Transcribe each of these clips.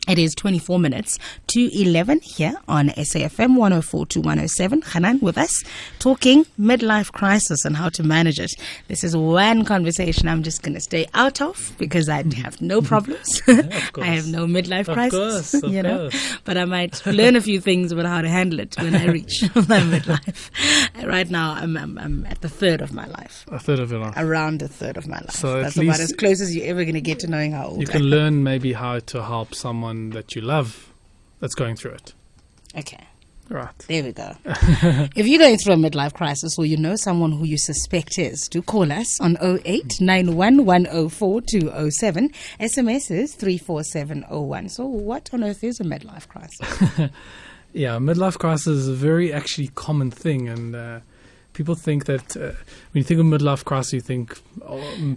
It is 24 minutes to 11 here on SAFM 104 to 107. Hanan with us, talking midlife crisis and how to manage it. This is one conversation I'm just going to stay out of because I have no problems. I have no midlife crisis, of course. But I might learn a few things about how to handle it when I reach my midlife. Right now, I'm at the third of my life. A third of your life. Around a third of my life. So that's at about least as close as you're ever going to get to knowing how old you can learn maybe how to help someone that you love that's going through it. Okay. Right. There we go. If you're going through a midlife crisis or you know someone who you suspect is, do call us on 0891 104 207. SMS is 34701. So what on earth is a midlife crisis? Yeah, midlife crisis is a very actually common thing, and people think that when you think of midlife crisis, you think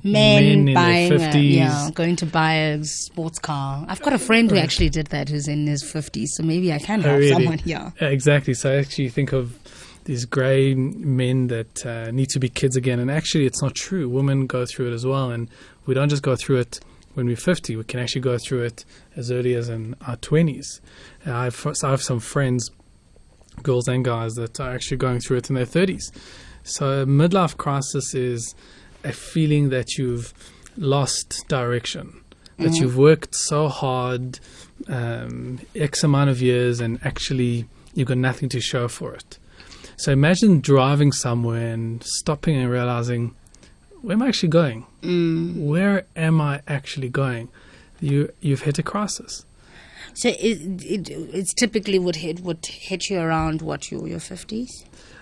men in buying their 50s. going to buy a sports car. I've got a friend who actually did that, who's in his 50s, so maybe I can help someone here. Yeah, exactly. So I actually think of these grey men that need to be kids again, and actually it's not true. Women go through it as well, and we don't just go through it when we're 50. We can actually go through it as early as in our 20s. I have some friends, girls and guys, that are actually going through it in their 30s. So midlife crisis is a feeling that you've lost direction, that you've worked so hard, X amount of years, and actually you've got nothing to show for it. So imagine driving somewhere and stopping and realizing, where am I actually going? Where am I actually going? You've hit a crisis. So it's typically would hit you around what, your 50s?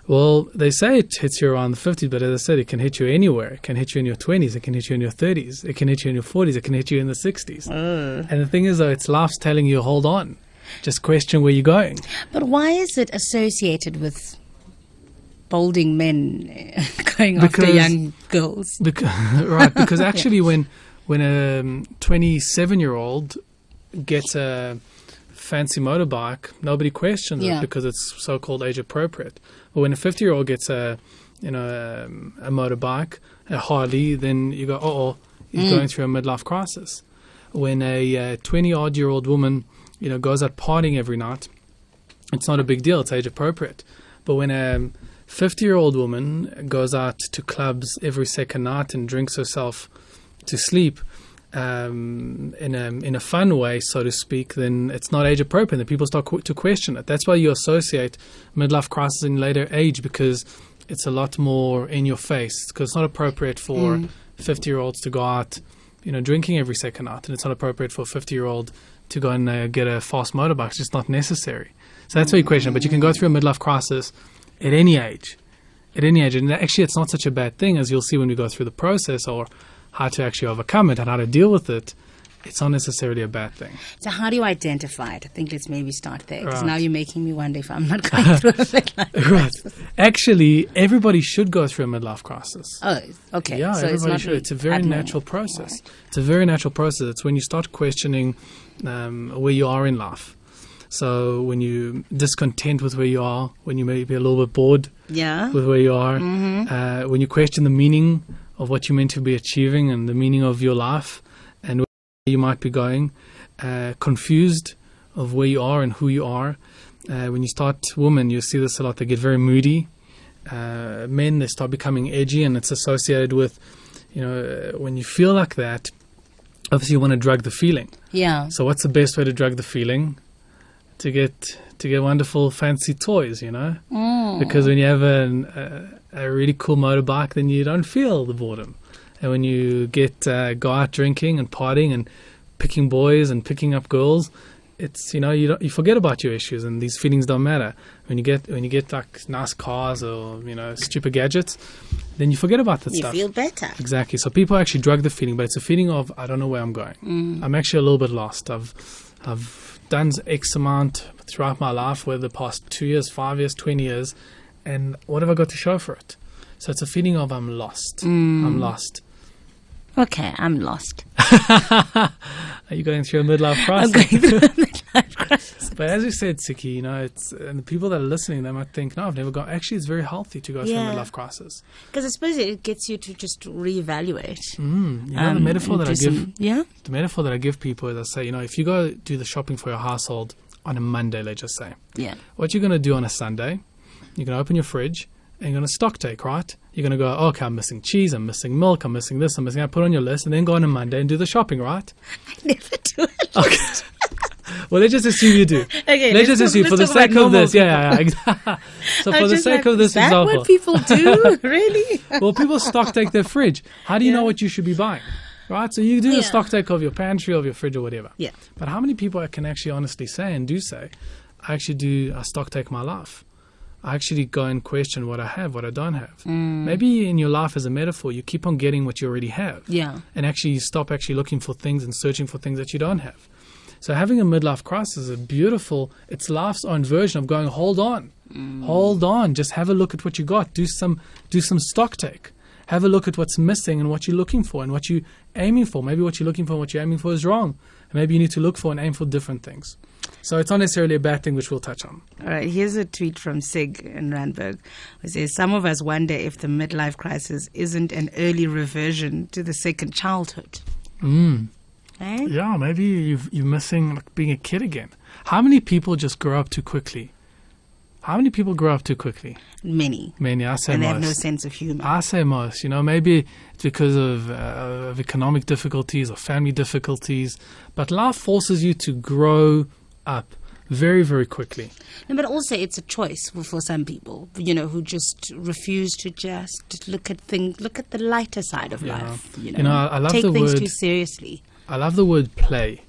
Well, they say it hits you around the 50s, but as I said, it can hit you anywhere. It can hit you in your 20s. It can hit you in your 30s. It can hit you in your 40s. It can hit you in the 60s. And the thing is, though, it's life's telling you, hold on. Just question where you're going. But why is it associated with balding men going after young girls? Because actually when a 27-year-old gets a fancy motorbike, nobody questions it because it's so-called age appropriate. But when a 50-year-old gets a motorbike, a Harley, then you go, he's going through a midlife crisis. When a 20-odd-year-old woman, goes out partying every night, it's not a big deal. It's age appropriate. But when a 50-year-old woman goes out to clubs every second night and drinks herself to sleep, in a fun way, so to speak, then it's not age appropriate. Then people start to question it. That's why you associate midlife crisis in later age, because it's a lot more in your face. Because it's not appropriate for 50-year-olds to go out, drinking every second night, and it's not appropriate for a 50-year-old to go and get a fast motorbike. It's just not necessary. So that's why you question. But you can go through a midlife crisis at any age. And actually, it's not such a bad thing, as you'll see when we go through the process, or how to actually overcome it and how to deal with it. It's not necessarily a bad thing. So how do you identify it? I think let's maybe start there, because now you're making me wonder if I'm not going through a midlife crisis. Actually, everybody should go through a midlife crisis. Oh, okay. Yeah, so everybody should. It's a very natural process. Right. It's a very natural process. It's when you start questioning where you are in life. So when you're discontent with where you are, when you may be a little bit bored with where you are, when you question the meaning of what you're meant to be achieving and the meaning of your life and where you might be going, confused of where you are and who you are. When you start, women, you see this a lot, they get very moody. Men, they start becoming edgy, and it's associated with, when you feel like that, obviously you want to drug the feeling. Yeah. So what's the best way to drug the feeling? To get wonderful fancy toys, because when you have a really cool motorbike, then you don't feel the boredom. And when you go out drinking and partying and picking boys and picking up girls, it's you forget about your issues, and these feelings don't matter. When you get like nice cars or stupid gadgets, then you forget about that stuff. You feel better. Exactly. So people actually drug the feeling, but it's a feeling of, I don't know where I'm going. I'm actually a little bit lost. I've done X amount throughout my life, whether the past 2 years, 5 years, 20 years, and what have I got to show for it? So it's a feeling of I'm lost. I'm lost. Okay, I'm lost. Are you going through a midlife crisis? I'm going through a midlife crisis. But as you said, Siki, you know, and the people that are listening, they might think, no, I've never gone. Actually, it's very healthy to go through a midlife crisis. Because I suppose it gets you to just reevaluate. You know, the metaphor that I give, the metaphor that I give people is I say, you know, if you go do the shopping for your household on a Monday, let's just say, what you're going to do on a Sunday, you're going to open your fridge and you're going to stock take, right? You're going to go, okay, I'm missing cheese, I'm missing milk, I'm missing this, I'm missing that. Put on your list and then go on a Monday and do the shopping, right? I never do it. Okay. Well, let's just assume you do. Okay, let's just assume for the sake of this. So for the sake of this example. Is that what people do? Really? Well, people stock take their fridge. How do you know what you should be buying? Right? So you do a stock take of your pantry, of your fridge or whatever. Yeah. But how many people I can actually honestly say and do say, I actually do a stock take my life. I actually go and question what I have, what I don't have. Maybe in your life as a metaphor, you keep on getting what you already have. Yeah. And actually you stop actually looking for things and searching for things that you don't have. So having a midlife crisis is it's life's own version of going, hold on, just have a look at what you got, do some stock take. Have a look at what's missing and what you're looking for and what you're aiming for. Maybe what you're looking for and what you're aiming for is wrong. And maybe you need to look for and aim for different things. So it's not necessarily a bad thing, which we'll touch on. All right, here's a tweet from Sig in Randburg, who says, some of us wonder if the midlife crisis isn't an early reversion to the second childhood. Eh? Yeah, maybe you're missing being a kid again. How many people just grow up too quickly? Many. I say and most. They have no sense of humor. I say most. You know, maybe it's because of economic difficulties or family difficulties. But life forces you to grow up very, very quickly. No, but also it's a choice for some people, you know, who just refuse to just look at the lighter side of life. You know, I love take the things word, too seriously. I love the word play.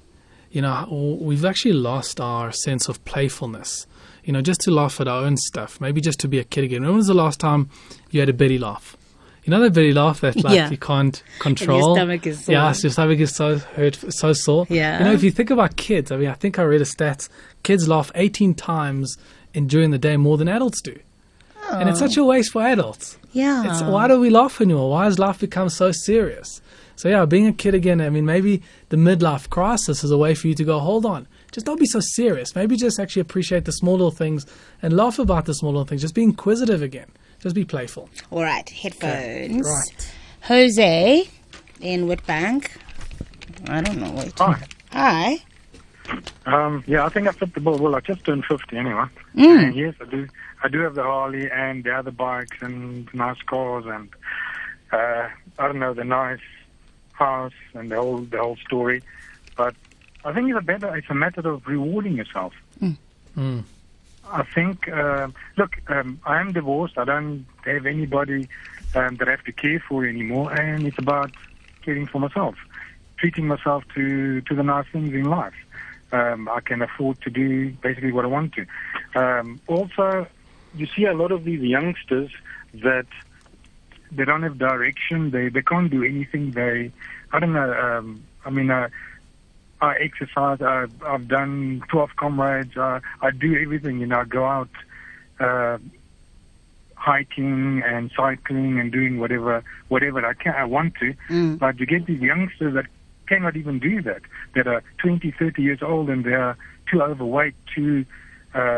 You know, we've actually lost our sense of playfulness. You know, just to laugh at our own stuff. Maybe just to be a kid again. When was the last time you had a belly laugh? You know that belly laugh that you can't control? And your stomach is sore. Yeah, your stomach is so hurt, so sore. Yeah. You know, if you think about kids, I think I read a stat. Kids laugh 18 times during the day more than adults do. Oh. And it's such a waste for adults. Yeah. Why do we laugh anymore? Why has life become so serious? So being a kid again, maybe the midlife crisis is a way for you to go, hold on. Just don't be so serious. Maybe just actually appreciate the small little things and laugh about the small little things. Just be inquisitive again. Just be playful. All right, headphones. Okay. Right. Jose in Witbank. I don't know. Wait. Hi. I think I fit the bill. Well, I just turned 50 anyway. And yes, I do have the Harley and the other bikes and nice cars and the nice house and the whole story. But I think it's a matter of rewarding yourself. I think, I am divorced. I don't have anybody that I have to care for anymore, and it's about caring for myself, treating myself to the nice things in life. I can afford to do basically what I want to. Also, you see a lot of these youngsters that they don't have direction. They can't do anything. I exercise. I've done 12 comrades. I do everything. I go out hiking and cycling and doing whatever I want to. But you get these youngsters that cannot even do that. That are 20, 30 years old and they are too overweight. They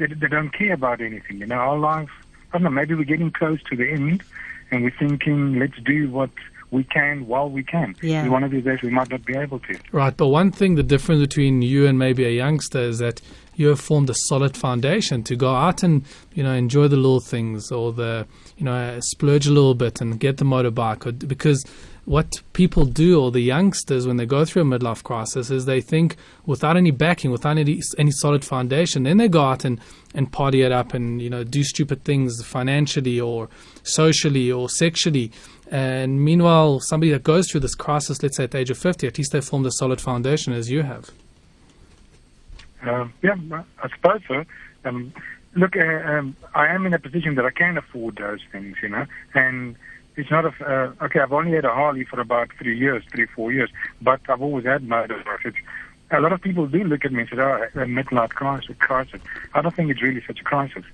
don't care about anything. Our life. I don't know. Maybe we're getting close to the end, and we're thinking, let's do what we can while we can. Yeah. One of these days we might not be able to. Right, but one thing, the difference between you and maybe a youngster is that you have formed a solid foundation to go out and, enjoy the little things or splurge a little bit and get the motorbike. Because what people do, or the youngsters, when they go through a midlife crisis, is they think without any backing, without any solid foundation, then they go out and party it up and, do stupid things financially or socially or sexually. And meanwhile, somebody that goes through this crisis, let's say at the age of 50, at least they formed a solid foundation as you have. I suppose so. I am in a position that I can afford those things, and it's not I've only had a Harley for about 3-4 years, but I've always had motorbikes. A lot of people do look at me and say, a midlife crisis. I don't think it's really such a crisis.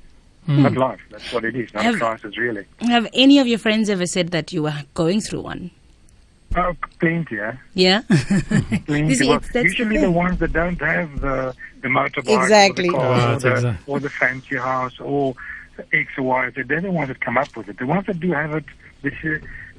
Midlife, that's what it is, not a crisis, really. Have any of your friends ever said that you were going through one? Oh, plenty, yeah. Yeah. Plenty. You see, Well, that's the usually the thing. ones that don't have the motorbike Exactly. or the car Right, exactly. or the fancy house or X or Y, they're the ones that come up with it. The ones that do have it,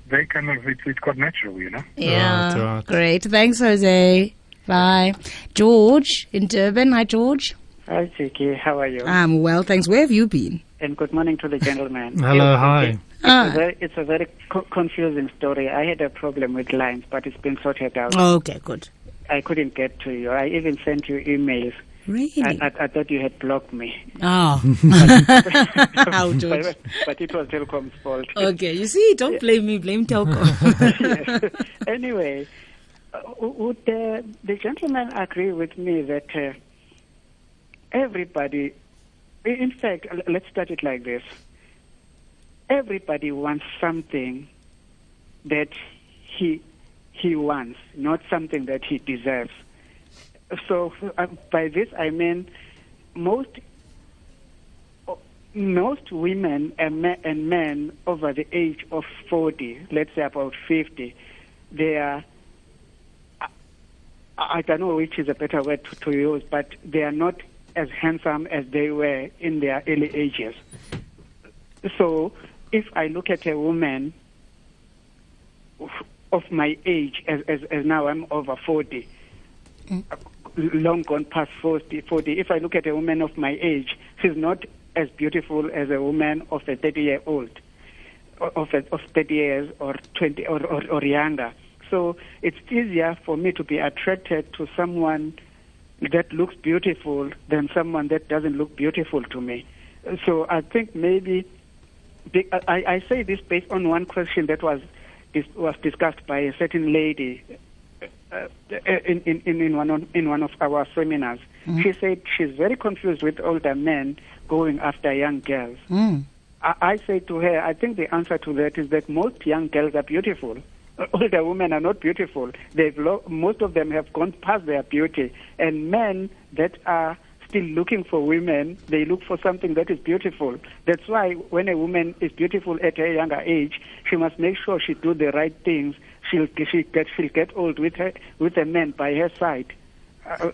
they kind of, it's quite natural, you know. Yeah. Right. Great. Thanks, Jose. Bye. George in Durban. Hi, George. Hi, Vicky. How are you? I'm well, thanks. Where have you been? And good morning to the gentleman. Hello, hi. It's a very confusing story. I had a problem with lines, but it's been sorted out. Okay, good. I couldn't get to you. I even sent you emails. Really? I thought you had blocked me. Oh. How, George? But it was Telcom's fault. Okay, you see, don't blame me, blame Telco. Yes. Anyway, would the gentleman agree with me that everybody, in fact, let's start it like this. Everybody wants something that he wants, not something that he deserves. So by this I mean most women and men over the age of 40, let's say about 50, they are, I don't know which is a better word to use, but they are not as handsome as they were in their early ages. So if I look at a woman of my age, as now I'm over 40, long gone past 40, if I look at a woman of my age, she's not as beautiful as a woman of a 30-year-old, of 30 years or 20 or younger. So it's easier for me to be attracted to someone that looks beautiful than someone that doesn't look beautiful to me. So I think maybe I say this based on one question that was discussed by a certain lady in one of our seminars. Mm-hmm. She said she's very confused with older men going after young girls. Mm. I say to her, I think the answer to that is that most young girls are beautiful. Older women are not beautiful. Most of them have gone past their beauty. And men that are still looking for women, they look for something that is beautiful. That's why when a woman is beautiful at a younger age, she must make sure she do the right things. She'll get old with a man by her side.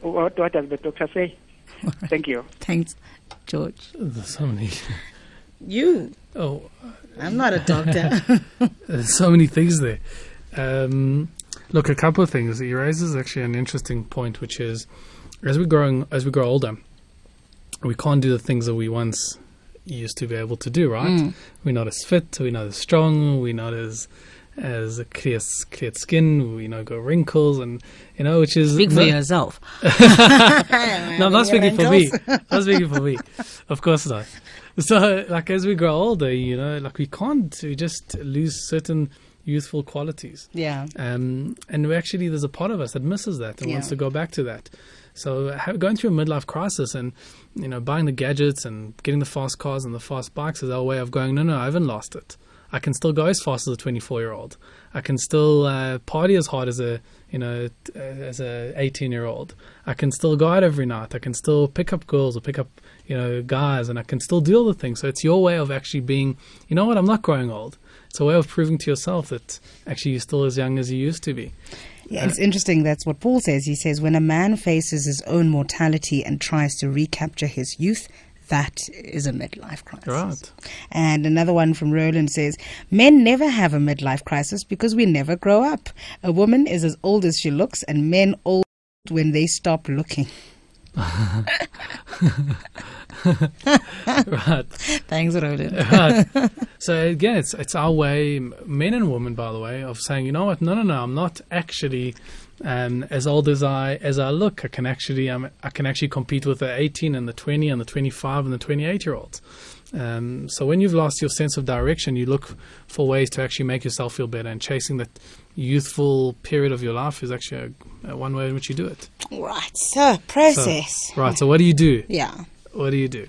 What does the doctor say? Thank you. Thanks, George. There's so many. You? Oh, I'm not a doctor. There's so many things there. Look, a couple of things. He raises actually an interesting point, which is as we grow older, we can't do the things that we once used to be able to do. Right? Mm. We're not as fit. We're not as strong. We're not as clear skin, got wrinkles, and which is speak for yourself. No, I'm not speaking for me. Not speaking for me. Of course not. So, as we grow older, we just lose certain youthful qualities. Yeah. And there's a part of us that misses that and wants to go back to that. So going through a midlife crisis and, buying the gadgets and getting the fast cars and the fast bikes is our way of going, no, I haven't lost it. I can still go as fast as a 24-year-old. I can still party as hard as a 18-year-old. I can still go out every night. I can still pick up girls or pick up, guys, and I can still do all the things. So it's your way of actually being, I'm not growing old. It's a way of proving to yourself that actually you're still as young as you used to be. Yeah, it's interesting. That's what Paul says. He says, when a man faces his own mortality and tries to recapture his youth, that is a midlife crisis. Right. And another one from Roland says, men never have a midlife crisis because we never grow up. A woman is as old as she looks, and men old when they stop looking. Right. Thanks, Roland. Right. So again, it's our way, men and women, by the way, of saying, you know what? No, I'm not actually as old as I look. I can actually compete with the 18 and the 20 and the 25 and the 28-year-olds. So when you've lost your sense of direction, you look for ways to actually make yourself feel better, and chasing that youthful period of your life is actually one way in which you do it. Right. So process. So what do you do? Yeah. What do you do?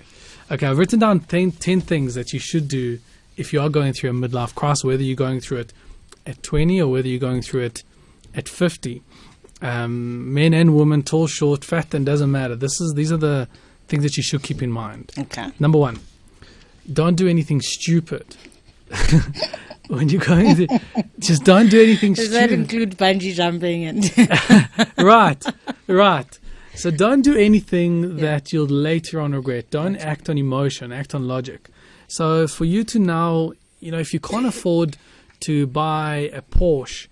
Okay, I've written down 10 things that you should do if you are going through a midlife crisis, whether you're going through it at 20 or whether you're going through it at 50. Men and women, tall, short, fat, and doesn't matter. These are the things that you should keep in mind. Okay. Number one, don't do anything stupid. when you're going to, just don't do anything Does stupid. that include bungee jumping and Right. So don't do anything that you'll later on regret. Don't act on emotion, act on logic. So for you to now, if you can't afford to buy a Porsche,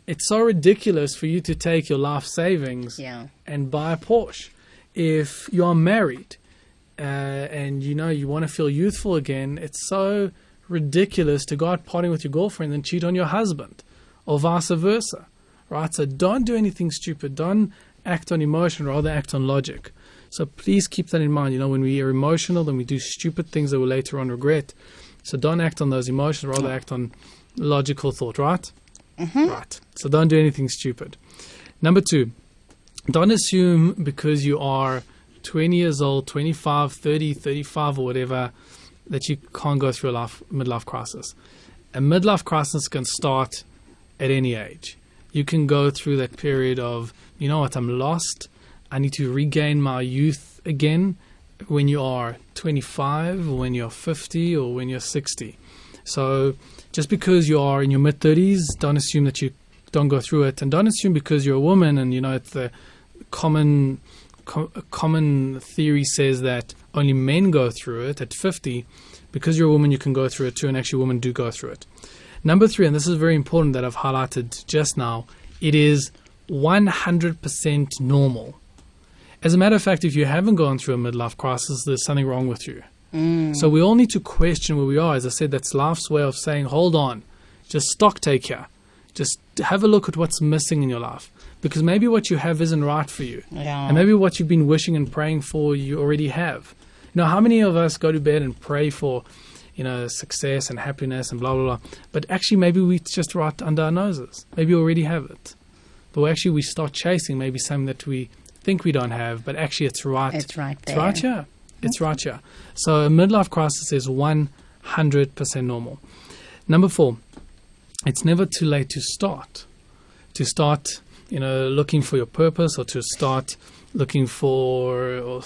it's so ridiculous for you to take your life savings and buy a Porsche. If you are married and you want to feel youthful again, it's so ridiculous to go out partying with your girlfriend and cheat on your husband, or vice versa, right? So don't do anything stupid. Don't act on emotion, rather act on logic. So please keep that in mind. When we are emotional, then we do stupid things that we'll later on regret. So don't act on those emotions, rather act on logical thought, right? Right. So don't do anything stupid. Number 2, don't assume because you are 20 years old, 25, 30, 35 or whatever, that you can't go through a midlife crisis. A midlife crisis can start at any age. You can go through that period of, I'm lost. I need to regain my youth again when you are 25 or when you're 50 or when you're 60. So just because you are in your mid-30s, don't assume that you don't go through it. And don't assume because you're a woman and, it's the common theory says that only men go through it at 50. Because you're a woman, you can go through it too, and actually women do go through it. Number 3, and this is very important that I've highlighted just now, it is 100% normal. As a matter of fact, if you haven't gone through a midlife crisis, there's something wrong with you. So we all need to question where we are. As I said, that's life's way of saying, hold on, just stocktake here. Just have a look at what's missing in your life. Because maybe what you have isn't right for you. Yeah. And maybe what you've been wishing and praying for, you already have. How many of us go to bed and pray for, success and happiness and blah, blah, blah. But actually, maybe we just right under our noses. Maybe we already have it. But actually, we start chasing maybe something that we think we don't have, but actually it's right. It's right there. It's right here. It's right here. So a midlife crisis is 100% normal. Number 4, it's never too late to start. Looking for your purpose, or to start looking for,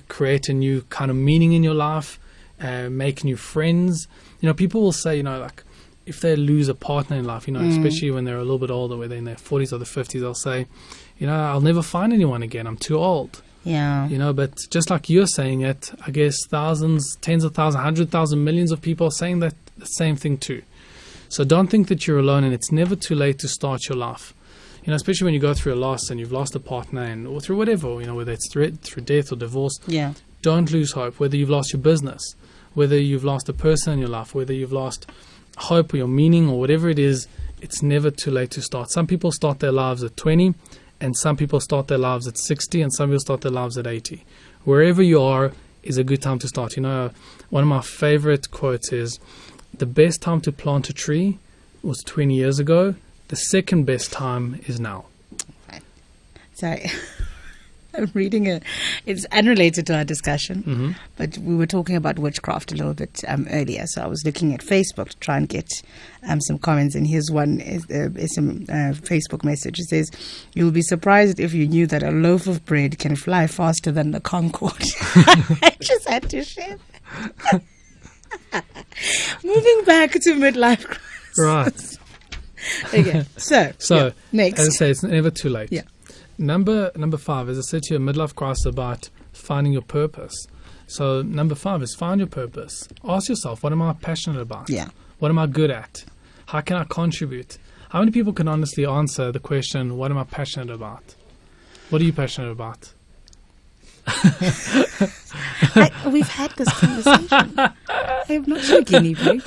create a new kind of meaning in your life, make new friends. People will say, if they lose a partner in life, especially when they're a little bit older, where they're in their 40s or the 50s, they'll say, I'll never find anyone again. I'm too old. Yeah. But just like you're saying it, I guess thousands, tens of thousands, 100,000, millions of people are saying that the same thing too. So don't think that you're alone, and it's never too late to start your life. Especially when you go through a loss and you've lost a partner or through whatever, whether it's through death or divorce. Yeah. Don't lose hope. Whether you've lost your business, whether you've lost a person in your life, whether you've lost hope or your meaning or whatever it is, it's never too late to start. Some people start their lives at 20, and some people start their lives at 60, and some people start their lives at 80. Wherever you are is a good time to start. One of my favorite quotes is, the best time to plant a tree was 20 years ago. The second best time is now. Right. Sorry. I'm reading it's unrelated to our discussion, but we were talking about witchcraft a little bit earlier. So I was looking at Facebook to try and get some comments. And here's one, is some Facebook message. It says, "You'll be surprised if you knew that a loaf of bread can fly faster than the Concorde." I just had to share that. Moving back to midlife crisis. Right. Okay, so next. As I say, it's never too late. Yeah. Number 5, as I said to you, a midlife crisis about finding your purpose. So number 5 is find your purpose. Ask yourself, what am I passionate about? Yeah. What am I good at? How can I contribute? How many people can honestly answer the question, what am I passionate about? What are you passionate about? We've had this conversation. I'm not your guinea pig.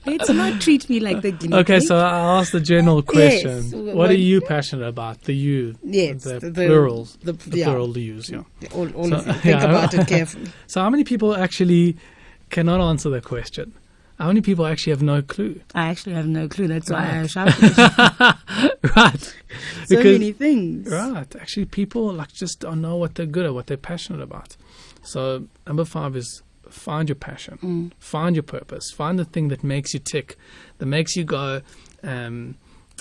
Let's not treat me like the guinea pig. Okay, so I'll ask the general question. Yes. What are you passionate about? The you. Yes. The plurals. The yeah. plural, the yous, yeah. All of you. Think about it carefully. So how many people actually cannot answer that question? How many people actually have no clue? I actually have no clue. That's why I shouted. Right. So many things. Right. Actually, people just don't know what they're good at, what they're passionate about. So number 5 is find your passion. Find your purpose. Find the thing that makes you tick, that makes you go,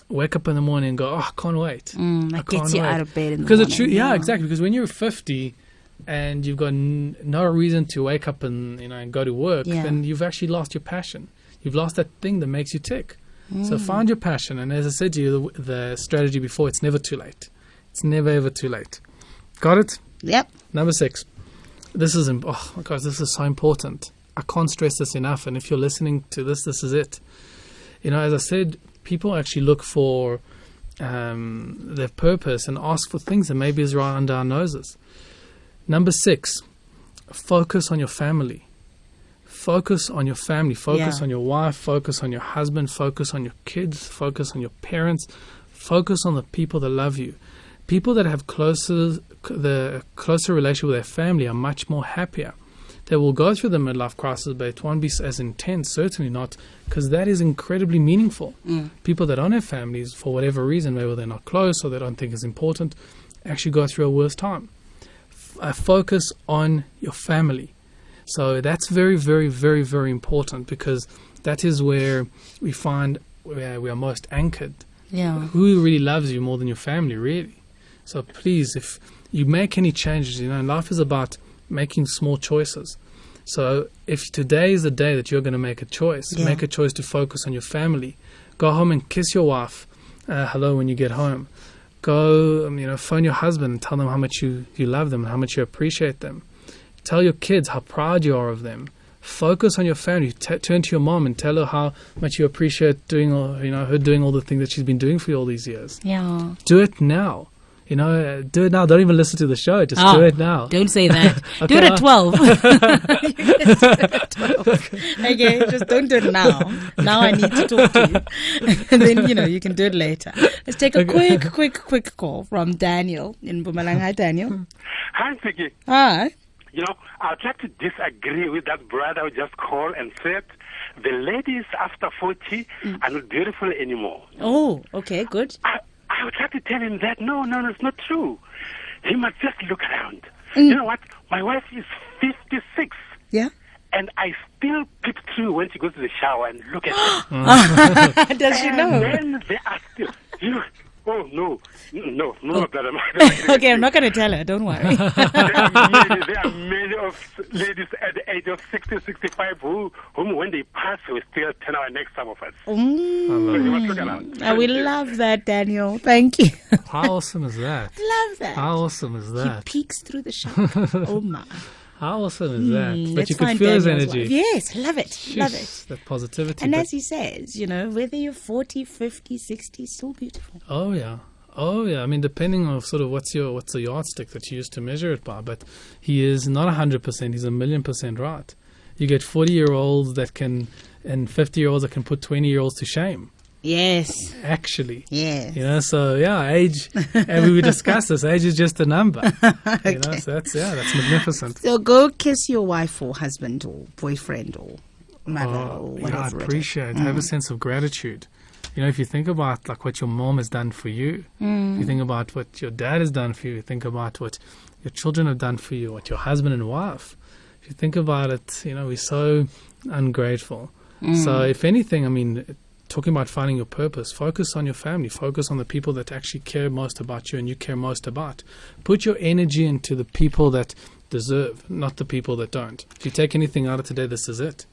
wake up in the morning and go, oh, I can't wait. That gets you out of bed in the because morning. It's true. Yeah, exactly. Because when you're 50 and you've got no reason to wake up and and go to work, then you've actually lost your passion. You've lost that thing that makes you tick. So find your passion. And as I said to you, the strategy before, it's never too late. It's never, ever too late. Got it? Yep. Number 6. This is, oh my gosh, this is so important. I can't stress this enough. And if you're listening to this, this is it. You know, as I said, people actually look for their purpose and ask for things that maybe is right under our noses. Number 6, focus on your family. Focus on your family. Focus on your wife. Focus on your husband. Focus on your kids. Focus on your parents. Focus on the people that love you. People that have closer relationship with their family are much more happier. They will go through the midlife crisis, but it won't be as intense, certainly not, because that is incredibly meaningful. People that don't have families, for whatever reason, maybe they're not close or they don't think it's important, actually go through a worse time. Focus on your family. So that's very, very, very, very important, because that is where we find where we are most anchored. Yeah. Who really loves you more than your family, really? So please, if you make any changes, you know, life is about making small choices. So if today is the day that you're going to make a choice, make a choice to focus on your family. Go home and kiss your wife hello when you get home. Go, phone your husband and tell them how much you love them and how much you appreciate them. Tell your kids how proud you are of them. Focus on your family. Turn to your mom and tell her how much you appreciate her doing all the things that she's been doing for you all these years. Yeah. Do it now. Do it now. Don't even listen to the show. Just do it now. Don't say that. Okay, do it at 12. Okay, just don't do it now. Now I need to talk to you. And then, you can do it later. Let's take a quick call from Daniel in Mpumalanga. Hi, Daniel. Hi, Vicky. Hi. I'd like to disagree with that brother who just called and said the ladies after 40 are not beautiful anymore. Oh, okay, good. I would like to tell him that no, it's not true. He must just look around. You know what? My wife is 56. Yeah. And I still peep through when she goes to the shower and look at her. Does she know? And then they are still, oh, no, brother. Okay, I'm not going to tell her. Don't worry. There are many of ladies at the age of 60, 65 whom when they pass, we still turn our necks, some of us. So you must look around. We love that, Daniel. Thank you. How awesome is that? Love that. How awesome is that? He peeks through the shower. Oh, my. How awesome is that? But Let's you can find feel his Daniel's energy. wife. Yes, love it. Jeez, love it. That positivity. And as he says, whether you're 40, 50, 60, still beautiful. Oh, yeah. I mean, depending on sort of what's the yardstick that you use to measure it by. But he is not 100%. He's 1,000,000% right. You get 40-year-olds and 50-year-olds that can put 20-year-olds to shame. Yes. Actually. Yes. So yeah, age, and we discussed this, age is just a number. Okay. So that's magnificent. So go kiss your wife or husband or boyfriend or mother or whatever. I appreciate it. Have a sense of gratitude. If you think about like what your mom has done for you, if you think about what your dad has done for you, think about what your children have done for you, what your husband and wife. If you think about it, we're so ungrateful. So if anything, I mean, talking about finding your purpose, focus on your family, focus on the people that actually care most about you and you care most about. Put your energy into the people that deserve, not the people that don't. If you take anything out of today, this is it.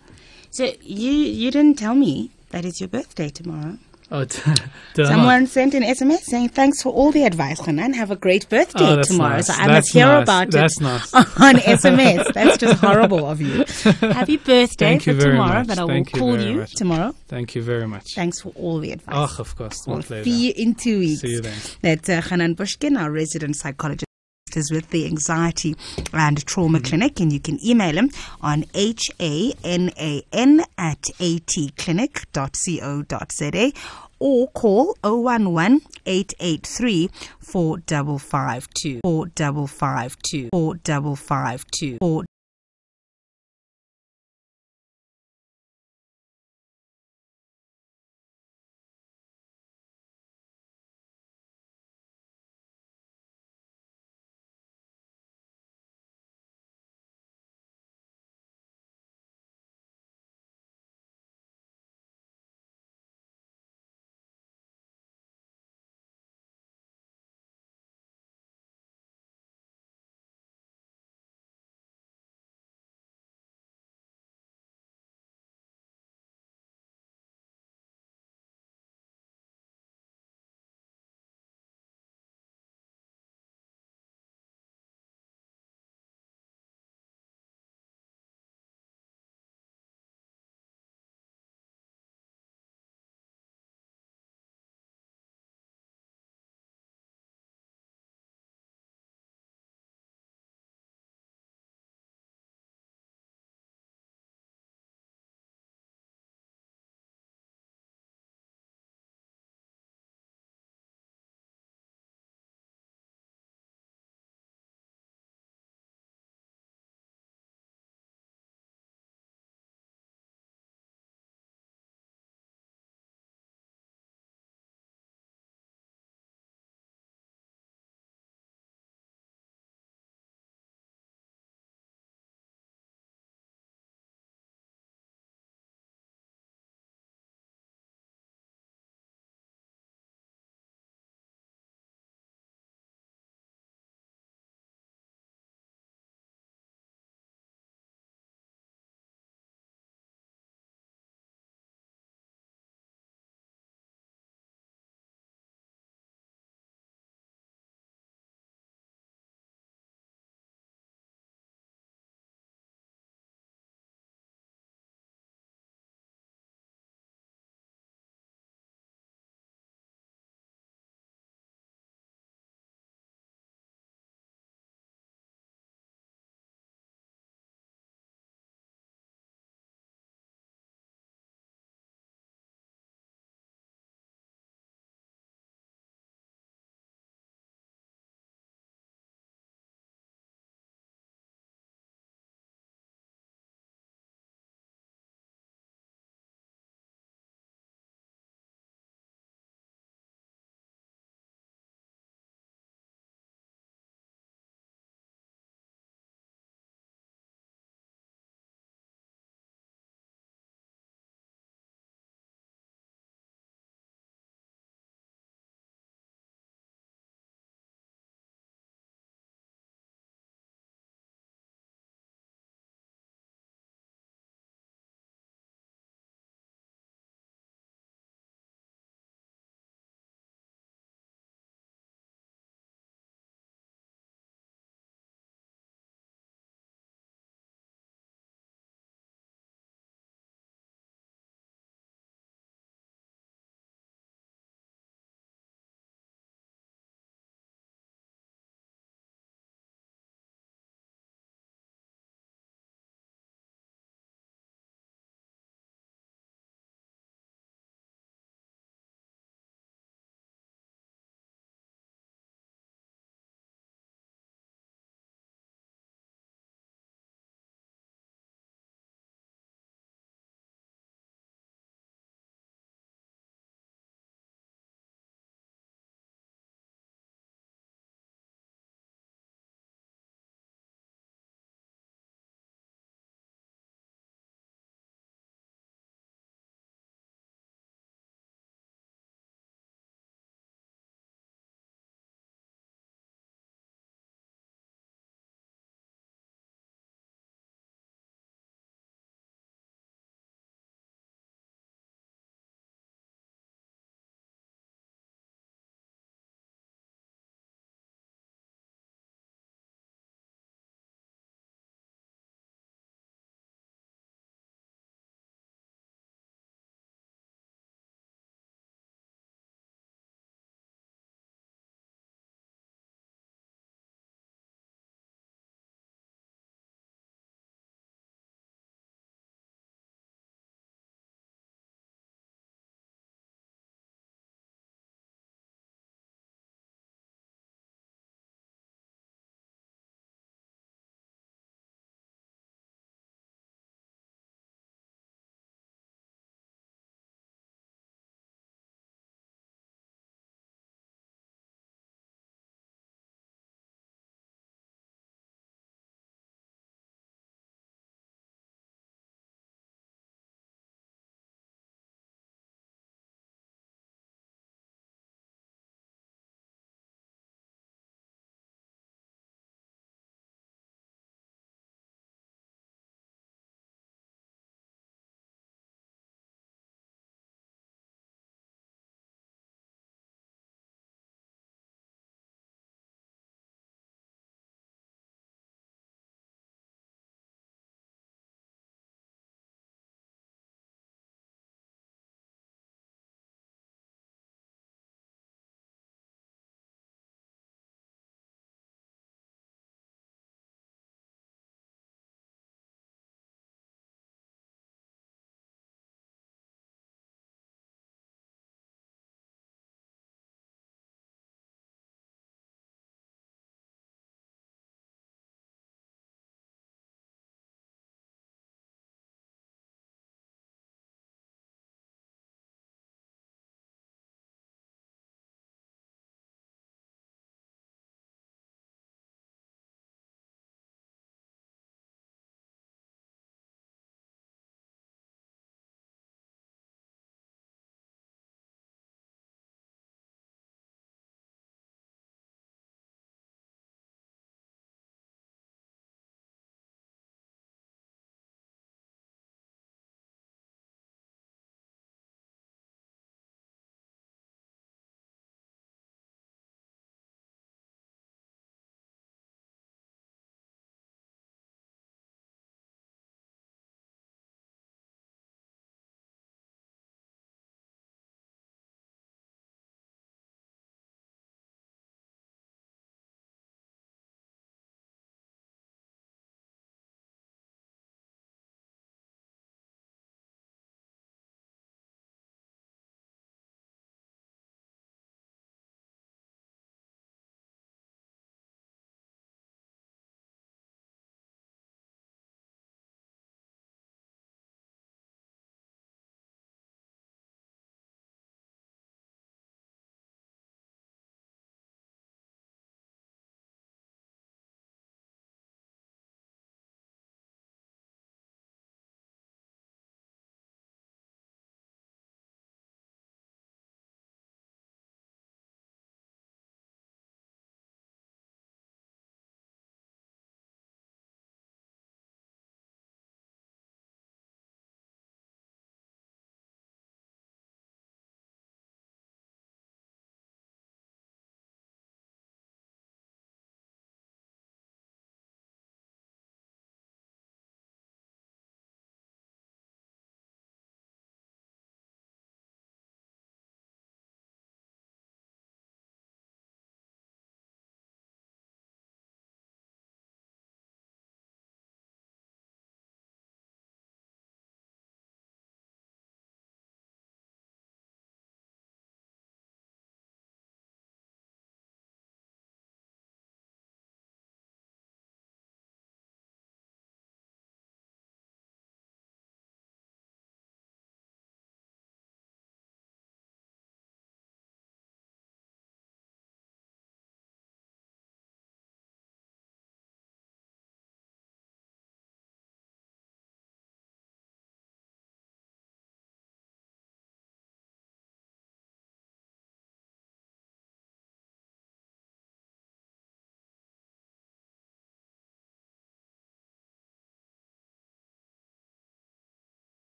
So you didn't tell me that it's your birthday tomorrow. Oh, Someone sent an SMS saying, thanks for all the advice, Hanan. Have a great birthday tomorrow. Nice. So I must hear about it on SMS. That's just horrible of you. Happy birthday for tomorrow, but I will call you tomorrow. Thank you very much. Thanks for all the advice. Oh, of course. We'll see you in 2 weeks. See you then. That's Hanan Bushkin, our resident psychologist, is with the Anxiety and Trauma Clinic, and you can email him on hanan@atclinic.co.za or call 011-883-4552.